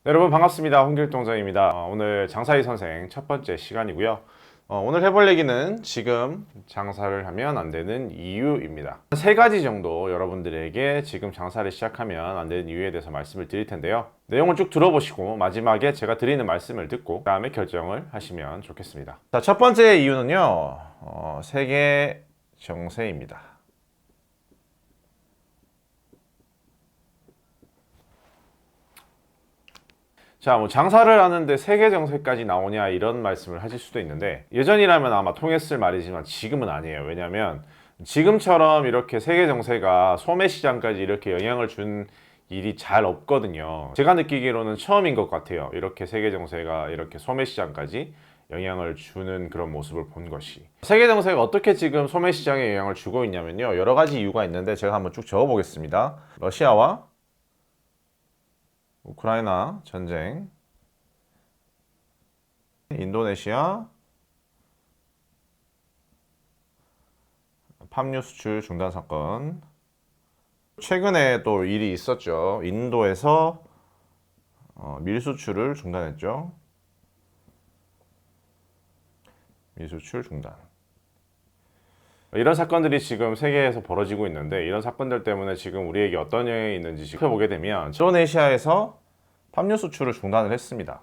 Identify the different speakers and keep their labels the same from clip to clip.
Speaker 1: 네, 여러분 반갑습니다. 홍길동장입니다. 오늘 장사의 선생 첫 번째 시간이고요. 오늘 해볼 얘기는 지금 장사를 하면 안 되는 이유입니다. 세 가지 정도 여러분들에게 지금 장사를 시작하면 안 되는 이유에 대해서 말씀을 드릴 텐데요. 내용을 쭉 들어보시고 마지막에 제가 드리는 말씀을 듣고 그 다음에 결정을 하시면 좋겠습니다. 자, 첫 번째 이유는요. 세계 정세입니다. 자, 뭐 장사를 하는데 세계 정세까지 나오냐 이런 말씀을 하실 수도 있는데 예전이라면 아마 통했을 말이지만 지금은 아니에요. 왜냐하면 지금처럼 이렇게 세계 정세가 소매 시장까지 이렇게 영향을 준 일이 잘 없거든요. 제가 느끼기로는 처음인 것 같아요. 이렇게 세계 정세가 이렇게 소매 시장까지 영향을 주는 그런 모습을 본 것이. 세계 정세가 어떻게 지금 소매 시장에 영향을 주고 있냐면요. 여러 가지 이유가 있는데 제가 한번 쭉 적어 보겠습니다. 러시아와 우크라이나 전쟁, 인도네시아 팜유 수출 중단 사건. 최근에 또 일이 있었죠. 인도에서 밀 수출을 중단했죠. 밀 수출 중단. 이런 사건들이 지금 세계에서 벌어지고 있는데 이런 사건들 때문에 지금 우리에게 어떤 영향이 있는지 살펴보게 되면 인도네시아에서 팜유 수출을 중단을 했습니다.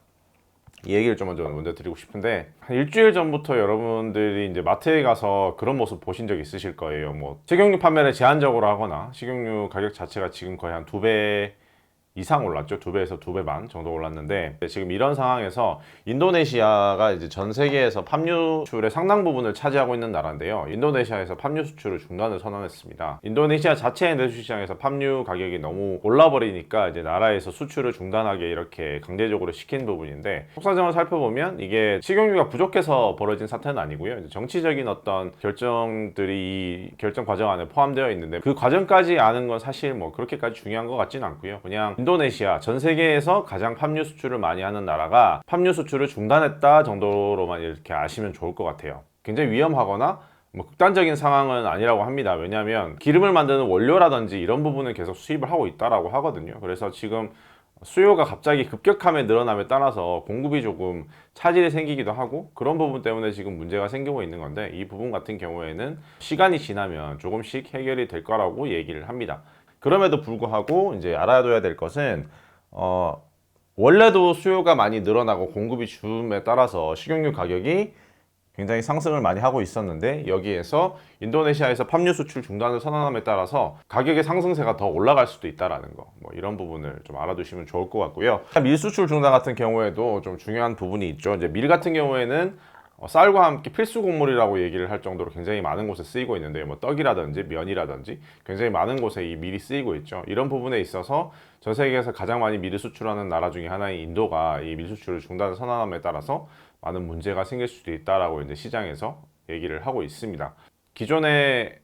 Speaker 1: 이 얘기를 좀 먼저 드리고 싶은데 한 일주일 전부터 여러분들이 이제 마트에 가서 그런 모습 보신 적 있으실 거예요. 뭐 식용유 판매를 제한적으로 하거나 식용유 가격 자체가 지금 거의 한 2배 이상 올랐죠. 2배에서 2배 반 정도 올랐는데 지금 이런 상황에서 인도네시아가 이제 전 세계에서 팜유 수출의 상당 부분을 차지하고 있는 나라인데요. 인도네시아에서 팜유 수출을 중단을 선언했습니다. 인도네시아 자체의 내수 시장에서 팜유 가격이 너무 올라버리니까 이제 나라에서 수출을 중단하게 이렇게 강제적으로 시킨 부분인데 속사정을 살펴보면 이게 식용유가 부족해서 벌어진 사태는 아니고요. 정치적인 어떤 결정들이 이 결정 과정 안에 포함되어 있는데 그 과정까지 아는 건 사실 뭐 그렇게까지 중요한 것 같진 않고요. 그냥 인도네시아 전 세계에서 가장 팜유 수출을 많이 하는 나라가 팜유 수출을 중단했다 정도로만 이렇게 아시면 좋을 것 같아요. 굉장히 위험하거나 뭐 극단적인 상황은 아니라고 합니다. 왜냐하면 기름을 만드는 원료라든지 이런 부분은 계속 수입을 하고 있다라고 하거든요. 그래서 지금 수요가 갑자기 급격하게 늘어남에 따라서 공급이 조금 차질이 생기기도 하고 그런 부분 때문에 지금 문제가 생기고 있는 건데 이 부분 같은 경우에는 시간이 지나면 조금씩 해결이 될 거라고 얘기를 합니다. 그럼에도 불구하고 이제 알아둬야 될 것은 원래도 수요가 많이 늘어나고 공급이 줄음에 따라서 식용유 가격이 굉장히 상승을 많이 하고 있었는데 여기에서 인도네시아에서 팜유 수출 중단을 선언함에 따라서 가격의 상승세가 더 올라갈 수도 있다라는 거, 뭐 이런 부분을 좀 알아두시면 좋을 것 같고요. 밀 수출 중단 같은 경우에도 좀 중요한 부분이 있죠. 이제 밀 같은 경우에는 쌀과 함께 필수 곡물이라고 얘기를 할 정도로 굉장히 많은 곳에 쓰이고 있는데 뭐 떡이라든지 면이라든지 굉장히 많은 곳에 이 밀이 쓰이고 있죠. 이런 부분에 있어서 전 세계에서 가장 많이 밀을 수출하는 나라 중에 하나인 인도가 이 밀 수출을 중단 선언함에 따라서 많은 문제가 생길 수도 있다라고 이제 시장에서 얘기를 하고 있습니다. 기존에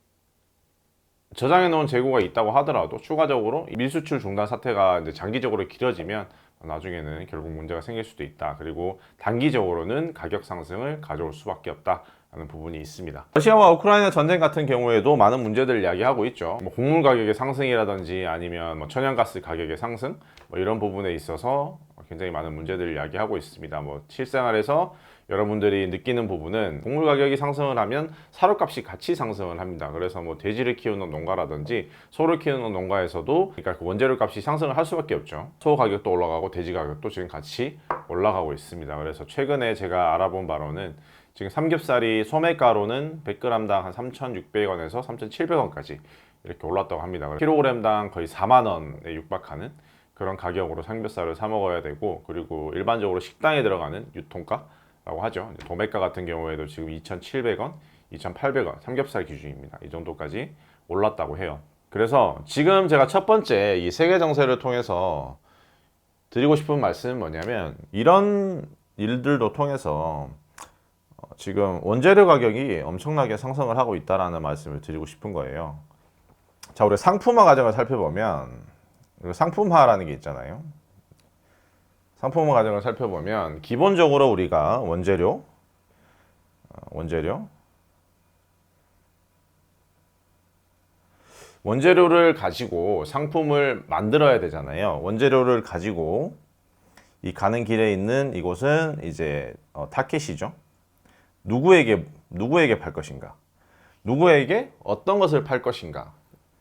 Speaker 1: 저장해 놓은 재고가 있다고 하더라도 추가적으로 밀수출 중단 사태가 이제 장기적으로 길어지면 나중에는 결국 문제가 생길 수도 있다. 그리고 단기적으로는 가격 상승을 가져올 수밖에 없다. 라는 부분이 있습니다. 러시아와 우크라이나 전쟁 같은 경우에도 많은 문제들을 이야기하고 있죠. 뭐 곡물 가격의 상승이라든지 아니면 뭐 천연가스 가격의 상승 뭐 이런 부분에 있어서 굉장히 많은 문제들을 이야기하고 있습니다. 뭐 실생활에서 여러분들이 느끼는 부분은 곡물 가격이 상승을 하면 사료값이 같이 상승을 합니다. 그래서 뭐 돼지를 키우는 농가라든지 소를 키우는 농가에서도 그러니까 그 원재료 값이 상승을 할 수밖에 없죠. 소 가격도 올라가고 돼지 가격도 지금 같이 올라가고 있습니다. 그래서 최근에 제가 알아본 바로는 지금 삼겹살이 소매가로는 100g당 한 3,600원에서 3,700원까지 이렇게 올랐다고 합니다. 킬로그램당 거의 4만 원에 육박하는 그런 가격으로 삼겹살을 사 먹어야 되고 그리고 일반적으로 식당에 들어가는 유통가라고 하죠. 도매가 같은 경우에도 지금 2,700원, 2,800원 삼겹살 기준입니다. 이 정도까지 올랐다고 해요. 그래서 지금 제가 첫 번째 이 세계 정세를 통해서 드리고 싶은 말씀은 뭐냐면 이런 일들도 통해서 지금 원재료 가격이 엄청나게 상승을 하고 있다는 말씀을 드리고 싶은 거예요. 자, 우리 상품화 과정을 살펴보면 상품화라는 게 있잖아요. 상품화 과정을 살펴보면 기본적으로 우리가 원재료를 가지고 상품을 만들어야 되잖아요. 원재료를 가지고 이 가는 길에 있는 이곳은 이제 타켓이죠. 누구에게 팔 것인가? 누구에게 어떤 것을 팔 것인가?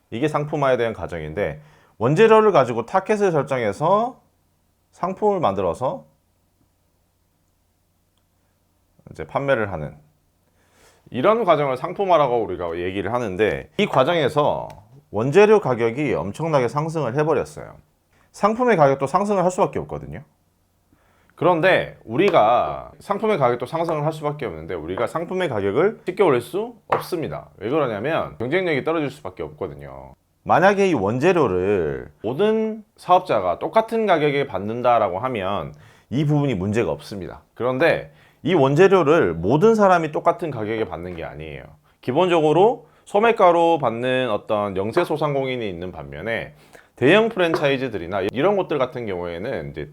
Speaker 1: 이게 상품화에 대한 과정인데, 원재료를 가지고 타켓을 설정해서 상품을 만들어서 이제 판매를 하는 이런 과정을 상품화라고 우리가 얘기를 하는데, 이 과정에서 원재료 가격이 엄청나게 상승을 해버렸어요. 상품의 가격도 상승을 할 수밖에 없거든요. 그런데 우리가 상품의 가격도 상승을 할 수밖에 없는데, 우리가 상품의 가격을 쉽게 올릴 수 없습니다. 왜 그러냐면 경쟁력이 떨어질 수밖에 없거든요. 만약에 이 원재료를 모든 사업자가 똑같은 가격에 받는다라고 하면 이 부분이 문제가 없습니다. 그런데 이 원재료를 모든 사람이 똑같은 가격에 받는 게 아니에요. 기본적으로 소매가로 받는 어떤 영세소상공인이 있는 반면에, 대형 프랜차이즈들이나 이런 곳들 같은 경우에는 이제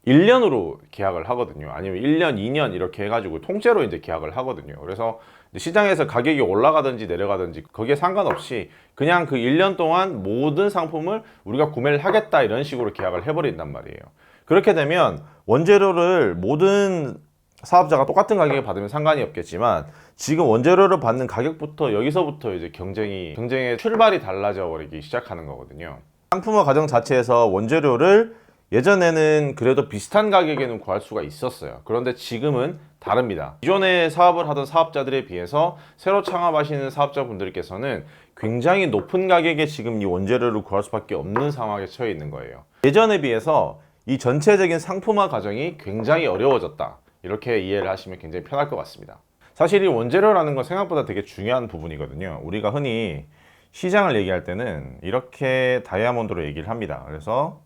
Speaker 1: 1년으로 계약을 하거든요. 아니면 1년, 2년 이렇게 해가지고 통째로 이제 계약을 하거든요. 그래서 시장에서 가격이 올라가든지 내려가든지 거기에 상관없이 그냥 그 1년 동안 모든 상품을 우리가 구매를 하겠다, 이런 식으로 계약을 해버린단 말이에요. 그렇게 되면 원재료를 모든 사업자가 똑같은 가격에 받으면 상관이 없겠지만, 지금 원재료를 받는 가격부터 여기서부터 이제 경쟁의 출발이 달라져 버리기 시작하는 거거든요. 상품화 과정 자체에서 원재료를 예전에는 그래도 비슷한 가격에는 구할 수가 있었어요. 그런데 지금은 다릅니다. 기존에 사업을 하던 사업자들에 비해서 새로 창업하시는 사업자분들께서는 굉장히 높은 가격에 지금 이 원재료를 구할 수밖에 없는 상황에 처해 있는 거예요. 예전에 비해서 이 전체적인 상품화 과정이 굉장히 어려워졌다, 이렇게 이해를 하시면 굉장히 편할 것 같습니다. 사실 이 원재료라는 건 생각보다 되게 중요한 부분이거든요. 우리가 흔히 시장을 얘기할 때는 이렇게 다이아몬드로 얘기를 합니다. 그래서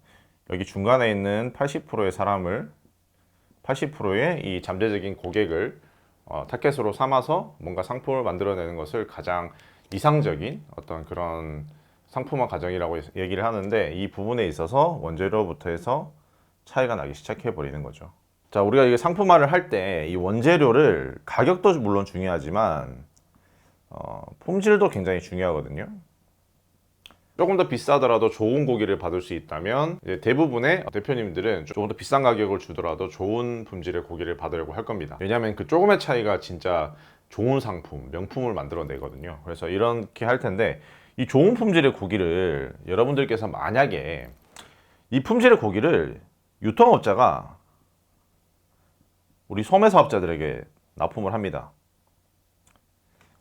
Speaker 1: 여기 중간에 있는 80%의 사람을, 80%의 이 잠재적인 고객을 타켓으로 삼아서 뭔가 상품을 만들어내는 것을 가장 이상적인 어떤 그런 상품화 과정이라고 얘기를 하는데, 이 부분에 있어서 원재료부터 해서 차이가 나기 시작해 버리는 거죠. 자, 우리가 이게 상품화를 할 때 이 원재료를, 가격도 물론 중요하지만 품질도 굉장히 중요하거든요. 조금 더 비싸더라도 좋은 고기를 받을 수 있다면 이제 대부분의 대표님들은 조금 더 비싼 가격을 주더라도 좋은 품질의 고기를 받으려고 할 겁니다. 왜냐하면 그 조금의 차이가 진짜 좋은 상품, 명품을 만들어내거든요. 그래서 이렇게 할 텐데, 이 좋은 품질의 고기를 여러분들께서 만약에 이 품질의 고기를 유통업자가 우리 소매사업자들에게 납품을 합니다.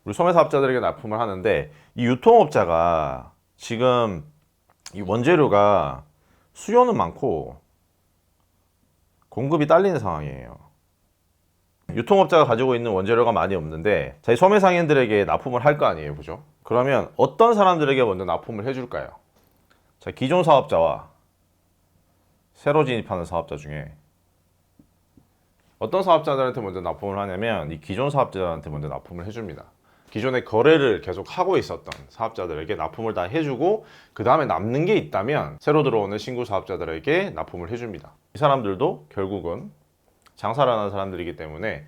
Speaker 1: 우리 소매사업자들에게 납품을 하는데, 이 유통업자가 지금 이 원재료가 수요는 많고 공급이 딸리는 상황이에요. 유통업자가 가지고 있는 원재료가 많이 없는데 저희 소매상인들에게 납품을 할 거 아니에요, 그죠? 그러면 어떤 사람들에게 먼저 납품을 해줄까요? 자, 기존 사업자와 새로 진입하는 사업자 중에 어떤 사업자들한테 먼저 납품을 하냐면, 이 기존 사업자들한테 먼저 납품을 해줍니다. 기존에 거래를 계속 하고 있었던 사업자들에게 납품을 다 해주고, 그 다음에 남는 게 있다면 새로 들어오는 신구 사업자들에게 납품을 해줍니다. 이 사람들도 결국은 장사를 하는 사람들이기 때문에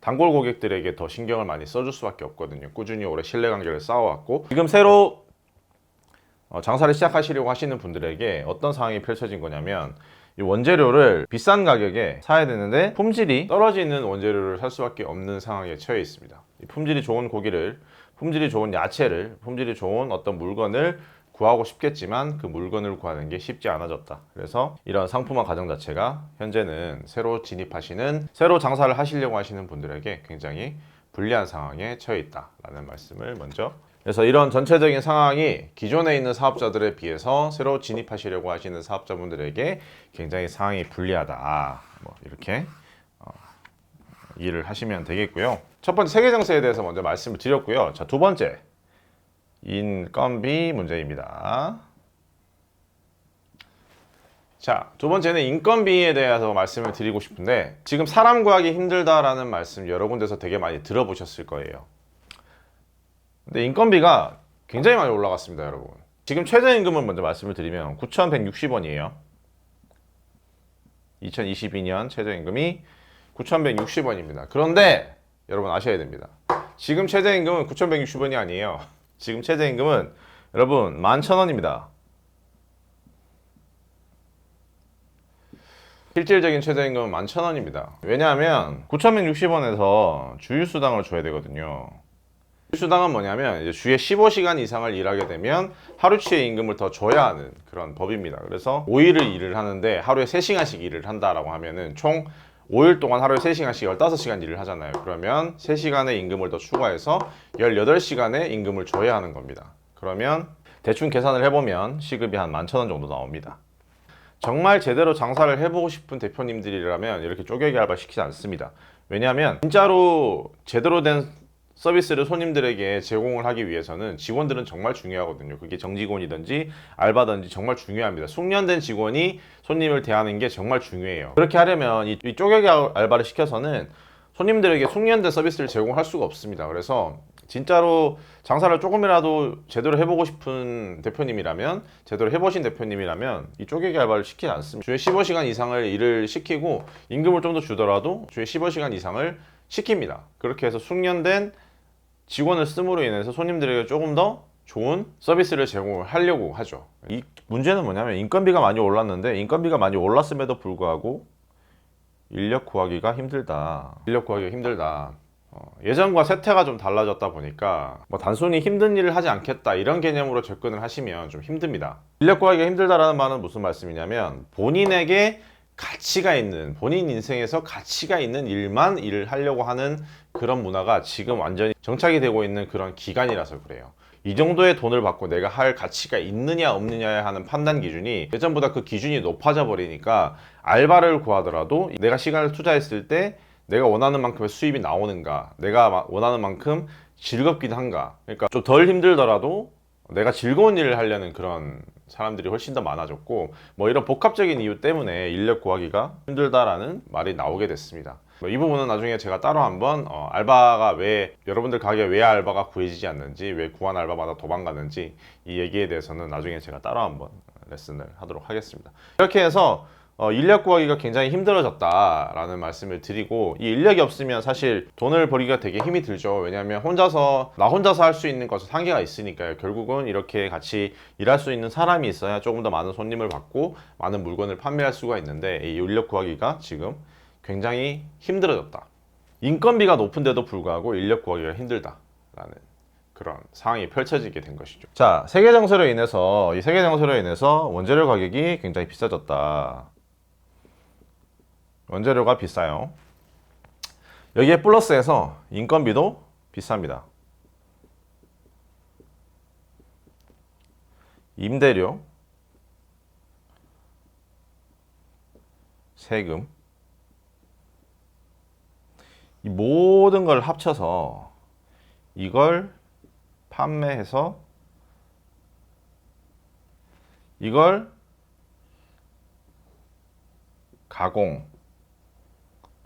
Speaker 1: 단골 고객들에게 더 신경을 많이 써줄 수밖에 없거든요. 꾸준히 오래 신뢰관계를 쌓아왔고, 지금 새로 장사를 시작하시려고 하시는 분들에게 어떤 상황이 펼쳐진 거냐면, 이 원재료를 비싼 가격에 사야 되는데 품질이 떨어지는 원재료를 살 수밖에 없는 상황에 처해 있습니다. 이 품질이 좋은 고기를, 품질이 좋은 야채를, 품질이 좋은 어떤 물건을 구하고 싶겠지만 그 물건을 구하는 게 쉽지 않아졌다. 그래서 이런 상품화 과정 자체가 현재는 새로 진입하시는, 새로 장사를 하시려고 하시는 분들에게 굉장히 불리한 상황에 처해 있다라는 말씀을 먼저. 그래서 이런 전체적인 상황이 기존에 있는 사업자들에 비해서 새로 진입하시려고 하시는 사업자분들에게 굉장히 상황이 불리하다, 뭐 이렇게 이해를 하시면 되겠고요. 첫 번째 세계 정세에 대해서 먼저 말씀을 드렸고요. 자, 두 번째 인건비 문제입니다. 자, 두 번째는 인건비에 대해서 말씀을 드리고 싶은데, 지금 사람 구하기 힘들다라는 말씀 여러 군데서 되게 많이 들어보셨을 거예요. 근데 인건비가 굉장히 많이 올라갔습니다, 여러분. 지금 최저임금을 먼저 말씀을 드리면 9,160원이에요. 2022년 최저임금이 9,160원입니다. 그런데 여러분 아셔야 됩니다. 지금 최저임금은 9,160원이 아니에요. 지금 최저임금은 여러분 11,000원입니다. 실질적인 최저임금은 11,000원입니다. 왜냐하면 9,160원에서 주휴수당을 줘야 되거든요. 주휴수당은 뭐냐면 이제 주에 15시간 이상을 일하게 되면 하루치의 임금을 더 줘야 하는 그런 법입니다. 그래서 5일을 일을 하는데 하루에 3시간씩 일을 한다라고 하면은 총 5일 동안 하루에 3시간씩 15시간 일을 하잖아요. 그러면 3시간의 임금을 더 추가해서 18시간의 임금을 줘야 하는 겁니다. 그러면 대충 계산을 해보면 시급이 한 11,000원 정도 나옵니다. 정말 제대로 장사를 해보고 싶은 대표님들이라면 이렇게 쪼개기 알바 시키지 않습니다. 왜냐하면 진짜로 제대로 된 서비스를 손님들에게 제공을 하기 위해서는 직원들은 정말 중요하거든요. 그게 정직원이든지 알바든지 정말 중요합니다. 숙련된 직원이 손님을 대하는 게 정말 중요해요. 그렇게 하려면 이 쪼개기 알바를 시켜서는 손님들에게 숙련된 서비스를 제공할 수가 없습니다. 그래서 진짜로 장사를 조금이라도 제대로 해보고 싶은 대표님이라면, 제대로 해보신 대표님이라면 이 쪼개기 알바를 시키지 않습니다. 주에 15시간 이상을 일을 시키고 임금을 좀 더 주더라도 주에 15시간 이상을 시킵니다. 그렇게 해서 숙련된 직원을 씀으로 인해서 손님들에게 조금 더 좋은 서비스를 제공하려고 하죠. 이 문제는 뭐냐면 인건비가 많이 올랐는데, 인건비가 많이 올랐음에도 불구하고 인력 구하기가 힘들다. 예전과 세태가 좀 달라졌다 보니까 뭐 단순히 힘든 일을 하지 않겠다 이런 개념으로 접근을 하시면 좀 힘듭니다. 인력 구하기가 힘들다라는 말은 무슨 말씀이냐면, 본인에게 가치가 있는, 본인 인생에서 가치가 있는 일만 일을 하려고 하는 그런 문화가 지금 완전히 정착이 되고 있는 그런 기간이라서 그래요. 이 정도의 돈을 받고 내가 할 가치가 있느냐 없느냐에 하는 판단 기준이 예전보다 그 기준이 높아져 버리니까 알바를 구하더라도 내가 시간을 투자했을 때 내가 원하는 만큼의 수입이 나오는가, 내가 원하는 만큼 즐겁기도 한가, 그러니까 좀 덜 힘들더라도 내가 즐거운 일을 하려는 그런 사람들이 훨씬 더 많아졌고, 뭐 이런 복합적인 이유 때문에 인력 구하기가 힘들다라는 말이 나오게 됐습니다. 이 부분은 나중에 제가 따로 한번 알바가 왜, 여러분들 가게에 왜 알바가 구해지지 않는지, 왜 구한 알바마다 도망가는지 이 얘기에 대해서는 나중에 제가 따로 한번 레슨을 하도록 하겠습니다. 이렇게 해서 인력 구하기가 굉장히 힘들어졌다라는 말씀을 드리고, 이 인력이 없으면 사실 돈을 벌기가 되게 힘이 들죠. 왜냐하면 나 혼자서 할 수 있는 것은 한계가 있으니까요. 결국은 이렇게 같이 일할 수 있는 사람이 있어야 조금 더 많은 손님을 받고 많은 물건을 판매할 수가 있는데, 이 인력 구하기가 지금 굉장히 힘들어졌다. 인건비가 높은데도 불구하고 인력 구하기가 힘들다라는 그런 상황이 펼쳐지게 된 것이죠. 자, 이 세계 정세로 인해서 원재료 가격이 굉장히 비싸졌다. 원재료가 비싸요. 여기에 플러스해서 인건비도 비쌉니다. 임대료, 세금, 이 모든 걸 합쳐서 이걸 판매해서 이걸 가공,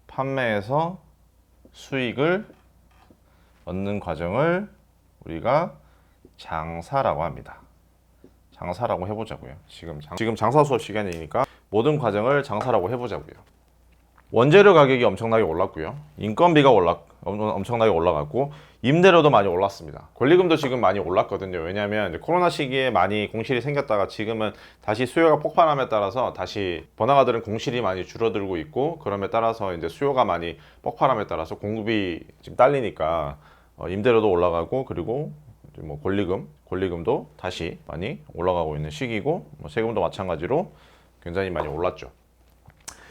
Speaker 1: 판매해서 수익을 얻는 과정을 우리가 장사라고 합니다. 장사라고 해보자고요. 지금 장사 수업 시간이니까 모든 과정을 장사라고 해보자고요. 원재료 가격이 엄청나게 올랐고요. 인건비가 엄청나게 올라갔고, 임대료도 많이 올랐습니다. 권리금도 지금 많이 올랐거든요. 왜냐하면 이제 코로나 시기에 많이 공실이 생겼다가 지금은 다시 수요가 폭발함에 따라서 다시 번화가들은 공실이 많이 줄어들고 있고, 그럼에 따라서 이제 수요가 많이 폭발함에 따라서 공급이 지금 딸리니까 임대료도 올라가고, 그리고 뭐 권리금도 다시 많이 올라가고 있는 시기고, 뭐 세금도 마찬가지로 굉장히 많이 올랐죠.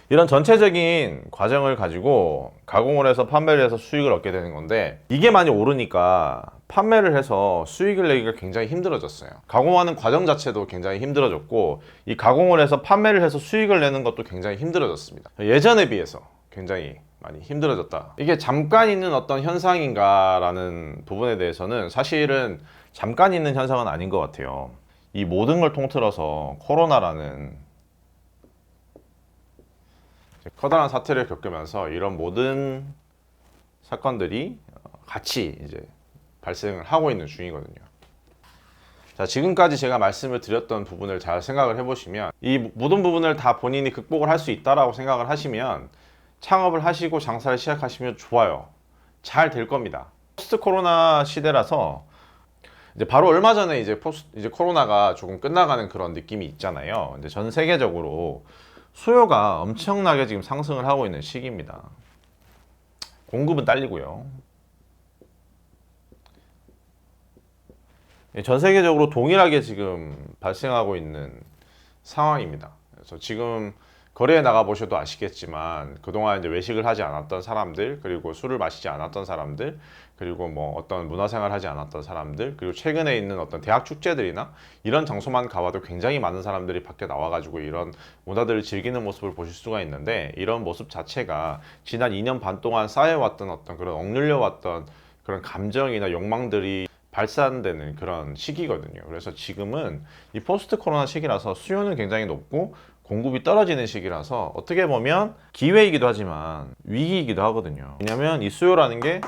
Speaker 1: 이런 전체적인 과정을 가지고 가공을 해서 판매를 해서 수익을 얻게 되는 건데, 이게 많이 오르니까 판매를 해서 수익을 내기가 굉장히 힘들어졌어요. 가공하는 과정 자체도 굉장히 힘들어졌고, 이 가공을 해서 판매를 해서 수익을 내는 것도 굉장히 힘들어졌습니다. 예전에 비해서 굉장히 많이 힘들어졌다. 이게 잠깐 있는 어떤 현상인가라는 부분에 대해서는 사실은 잠깐 있는 현상은 아닌 것 같아요. 이 모든 걸 통틀어서 코로나라는 커다란 사태를 겪으면서 이런 모든 사건들이 같이 이제 발생을 하고 있는 중이거든요. 자, 지금까지 제가 말씀을 드렸던 부분을 잘 생각을 해보시면, 이 모든 부분을 다 본인이 극복을 할 수 있다라고 생각을 하시면 창업을 하시고 장사를 시작하시면 좋아요. 잘 될 겁니다. 포스트 코로나 시대라서 이제 바로 얼마 전에 이제 코로나가 조금 끝나가는 그런 느낌이 있잖아요. 이제 전 세계적으로 수요가 엄청나게 지금 상승을 하고 있는 시기입니다. 공급은 딸리고요. 전 세계적으로 동일하게 지금 발생하고 있는 상황입니다. 그래서 지금 거리에 나가 보셔도 아시겠지만 그동안 이제 외식을 하지 않았던 사람들, 그리고 술을 마시지 않았던 사람들, 그리고 뭐 어떤 문화생활을 하지 않았던 사람들, 그리고 최근에 있는 어떤 대학 축제들이나 이런 장소만 가봐도 굉장히 많은 사람들이 밖에 나와가지고 이런 문화들을 즐기는 모습을 보실 수가 있는데, 이런 모습 자체가 지난 2년 반 동안 쌓여왔던 어떤 그런 억눌려왔던 그런 감정이나 욕망들이 발산되는 그런 시기거든요. 그래서 지금은 이 포스트 코로나 시기라서 수요는 굉장히 높고 공급이 떨어지는 시기라서 어떻게 보면 기회이기도 하지만 위기이기도 하거든요. 왜냐하면 이 수요라는 게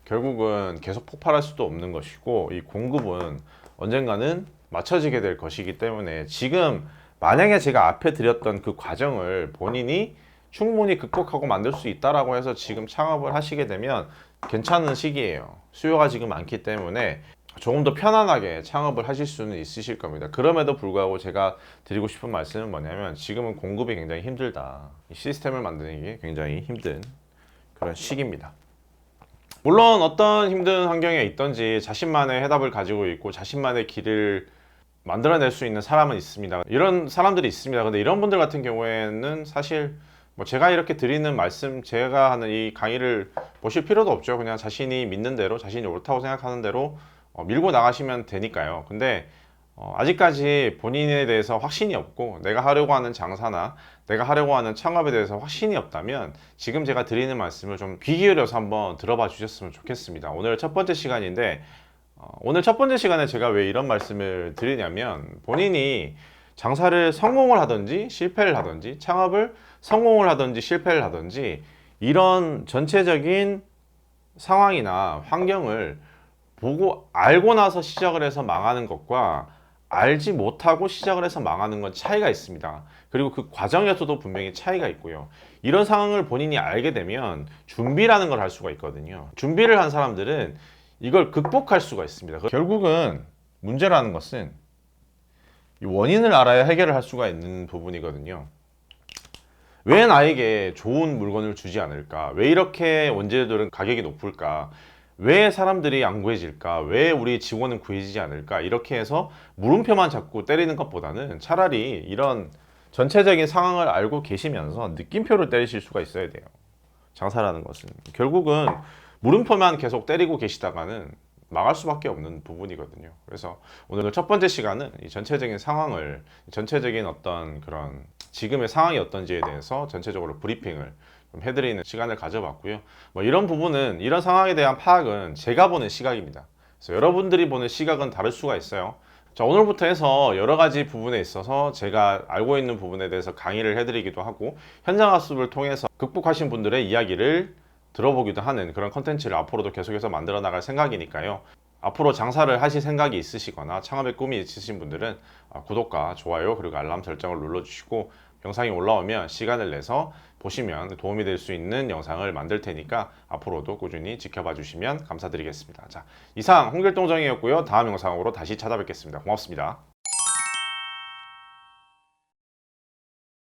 Speaker 1: 결국은 계속 폭발할 수도 없는 것이고, 이 공급은 언젠가는 맞춰지게 될 것이기 때문에 지금 만약에 제가 앞에 드렸던 그 과정을 본인이 충분히 극복하고 만들 수 있다라고 해서 지금 창업을 하시게 되면 괜찮은 시기예요. 수요가 지금 많기 때문에 조금 더 편안하게 창업을 하실 수는 있으실 겁니다. 그럼에도 불구하고 제가 드리고 싶은 말씀은 뭐냐면, 지금은 공급이 굉장히 힘들다. 이 시스템을 만드는 게 굉장히 힘든 그런 시기입니다. 물론 어떤 힘든 환경에 있든지 자신만의 해답을 가지고 있고 자신만의 길을 만들어낼 수 있는 사람은 있습니다. 이런 사람들이 있습니다. 근데 이런 분들 같은 경우에는 사실 뭐 제가 이렇게 드리는 말씀, 제가 하는 이 강의를 보실 필요도 없죠. 그냥 자신이 믿는 대로, 자신이 옳다고 생각하는 대로 밀고 나가시면 되니까요. 근데 아직까지 본인에 대해서 확신이 없고 내가 하려고 하는 장사나 내가 하려고 하는 창업에 대해서 확신이 없다면 지금 제가 드리는 말씀을 좀 귀 기울여서 한번 들어봐 주셨으면 좋겠습니다. 오늘 첫 번째 시간인데, 오늘 첫 번째 시간에 제가 왜 이런 말씀을 드리냐면, 본인이 장사를 성공을 하든지 실패를 하든지, 창업을 성공을 하든지 실패를 하든지, 이런 전체적인 상황이나 환경을 보고 알고 나서 시작을 해서 망하는 것과 알지 못하고 시작을 해서 망하는 건 차이가 있습니다. 그리고 그 과정에서도 분명히 차이가 있고요. 이런 상황을 본인이 알게 되면 준비라는 걸 할 수가 있거든요. 준비를 한 사람들은 이걸 극복할 수가 있습니다. 결국은 문제라는 것은 원인을 알아야 해결을 할 수가 있는 부분이거든요. 왜 나에게 좋은 물건을 주지 않을까? 왜 이렇게 원재료들은 가격이 높을까? 왜 사람들이 안 구해질까? 왜 우리 직원은 구해지지 않을까? 이렇게 해서 물음표만 자꾸 때리는 것보다는 차라리 이런 전체적인 상황을 알고 계시면서 느낌표를 때리실 수가 있어야 돼요. 장사라는 것은 결국은 물음표만 계속 때리고 계시다가는 망할 수밖에 없는 부분이거든요. 그래서 오늘 첫 번째 시간은 이 전체적인 상황을, 전체적인 어떤 그런 지금의 상황이 어떤지에 대해서 전체적으로 브리핑을 좀 해드리는 시간을 가져봤고요. 뭐 이런 부분은, 이런 상황에 대한 파악은 제가 보는 시각입니다. 그래서 여러분들이 보는 시각은 다를 수가 있어요. 자, 오늘부터 해서 여러 가지 부분에 있어서 제가 알고 있는 부분에 대해서 강의를 해드리기도 하고, 현장 학습을 통해서 극복하신 분들의 이야기를 들어보기도 하는 그런 컨텐츠를 앞으로도 계속해서 만들어 나갈 생각이니까요. 앞으로 장사를 하실 생각이 있으시거나 창업의 꿈이 있으신 분들은 구독과 좋아요 그리고 알람 설정을 눌러주시고, 영상이 올라오면 시간을 내서 보시면 도움이 될 수 있는 영상을 만들 테니까 앞으로도 꾸준히 지켜봐 주시면 감사드리겠습니다. 자, 이상 홍길동정이었고요. 다음 영상으로 다시 찾아뵙겠습니다. 고맙습니다.